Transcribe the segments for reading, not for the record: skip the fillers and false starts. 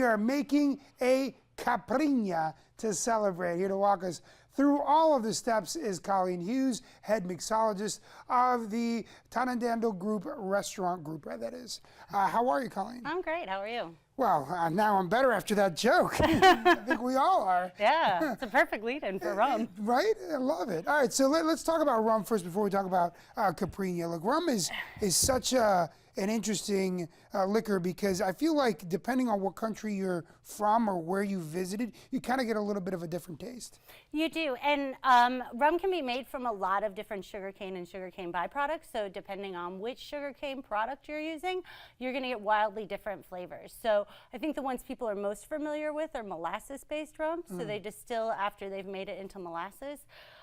We are making a caipirinha to celebrate. Here to walk us through all of the steps is Colleen Hughes, head mixologist of the Tanandando Group restaurant group, that is. How are you, Colleen? I'm great. How are you? Well, now I'm better after that joke. I think we all are. Yeah, it's a perfect lead-in for rum. Right? I love it. All right, so let's talk about rum first before we talk about caipirinha. Look, rum is such an interesting liquor because I feel like depending on what country you're from or where you visited, you kind of get a little bit of a different taste. You do, and rum can be made from a lot of different sugarcane and sugarcane byproducts, so depending on which sugarcane product you're using, you're going to get wildly different flavors. So I think the ones people are most familiar with are molasses-based rums, so they distill after they've made it into molasses.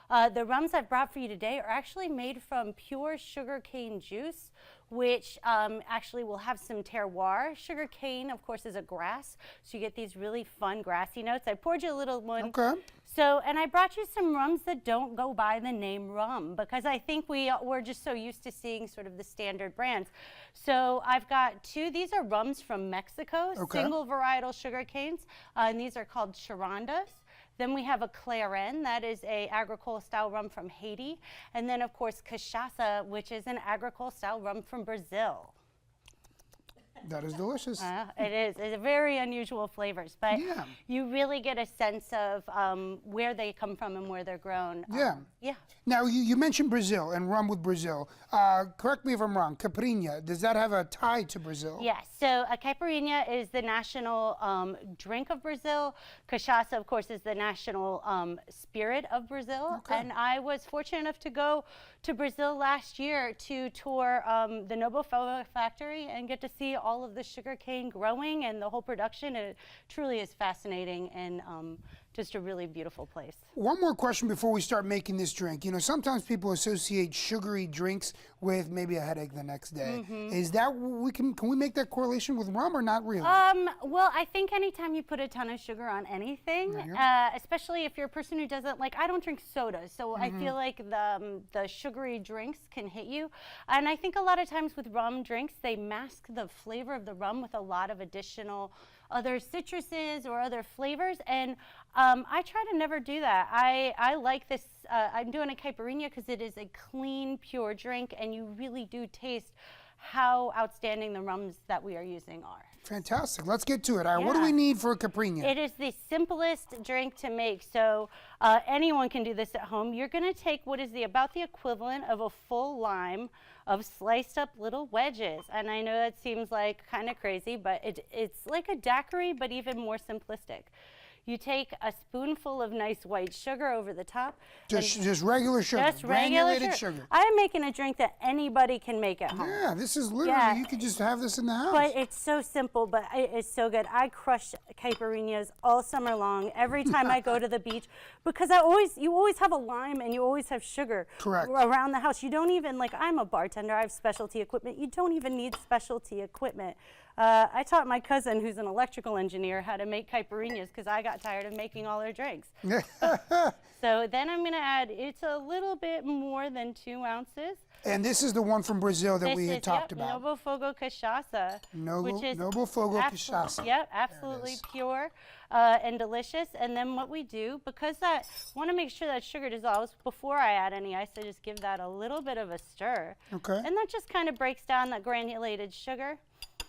The rums I've brought for you today are actually made from pure sugarcane juice, which actually will have some terroir. Sugarcane, of course, is a grass, so you get these really fun grassy notes. I poured you a little one. Okay. So, and I brought you some rums that don't go by the name rum because I think we're just so used to seeing sort of the standard brands. So I've got two. These are rums from Mexico, single varietal sugar canes, and these are called charandas. Then we have a clairin, that is a agricole style rum from Haiti. And then of course cachaça, which is an agricole style rum from Brazil. That is delicious. It is. It's very unusual flavors, but you really get a sense of where they come from and where they're grown. Yeah. Now, you mentioned Brazil and rum with Brazil. Correct me if I'm wrong. Caipirinha, does that have a tie to Brazil? Yes. So a caipirinha is the national drink of Brazil. Cachaça, of course, is the national spirit of Brazil. And I was fortunate enough to go to Brazil last year to tour the Novo Fogo factory and get to see all of the sugarcane growing and the whole production. It truly is fascinating and just a really beautiful place. One more question before we start making this drink. You know, sometimes people associate sugary drinks with maybe a headache the next day. Is that can we make that correlation with rum or not really? Well, I think anytime you put a ton of sugar on anything, especially if you're a person who doesn't like, I don't drink soda, so I feel like the sugary drinks can hit you. And I think a lot of times with rum drinks, they mask the flavor of the rum with a lot of additional other citruses or other flavors, and I try to never do that. I like this. I'm doing a caipirinha because it is a clean, pure drink, and you really do taste how outstanding the rums that we are using are. Fantastic. Let's get to it. All right, what do we need for a caipirinha? It is the simplest drink to make, so anyone can do this at home. You're going to take what is about the equivalent of a full lime of sliced up little wedges. And I know that seems like kind of crazy, but it's like a daiquiri, but even more simplistic. You take a spoonful of nice white sugar over the top. Just regular sugar. Just regular sugar. I'm making a drink that anybody can make at home. Yeah, this is literally, you could just have this in the house. But it's so simple, but it's so good. I crush caipirinhas all summer long, every time I go to the beach, because you always have a lime and you always have sugar around the house. You don't even, like, I'm a bartender, I have specialty equipment. You don't even need specialty equipment. I taught my cousin, who's an electrical engineer, how to make caipirinhas because I got tired of making all her drinks. So then I'm going to add, it's a little bit more than 2 ounces. And this is the one from Brazil that we had talked about. Novo Fogo Cachaça. Novo Fogo Cachaça. Yep, absolutely pure and delicious. And then what we do, because I want to make sure that sugar dissolves before I add any ice, I just give that a little bit of a stir. Okay. And that just kind of breaks down that granulated sugar.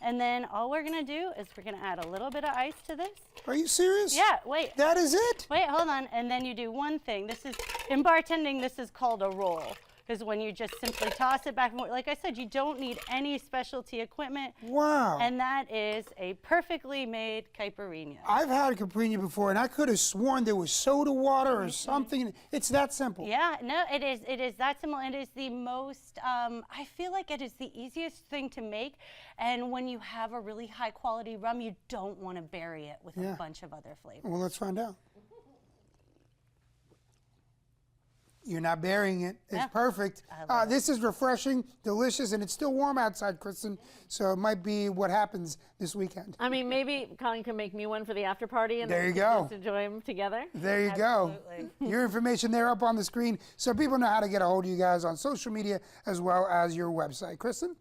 And then all we're going to do is we're going to add a little bit of ice to this. Are you serious? Yeah, wait. That is it? Wait, hold on. And then you do one thing. This is, in bartending, this is called a roll. Is when you just simply toss it back and forth. Like I said, you don't need any specialty equipment. Wow. And that is a perfectly made caipirinha. I've had a caipirinha before, and I could have sworn there was soda water or something. It's that simple. Yeah, no, it is that simple. It is the most, I feel like it is the easiest thing to make. And when you have a really high quality rum, you don't want to bury it with a bunch of other flavors. Well, let's find out. You're not burying it. It's perfect. This is refreshing, delicious, and it's still warm outside, Kristen. So it might be what happens this weekend. I mean, maybe Colleen can make me one for the after party, and there you go. Just enjoy them together. There you go. Your information there up on the screen, so people know how to get a hold of you guys on social media as well as your website. Kristen?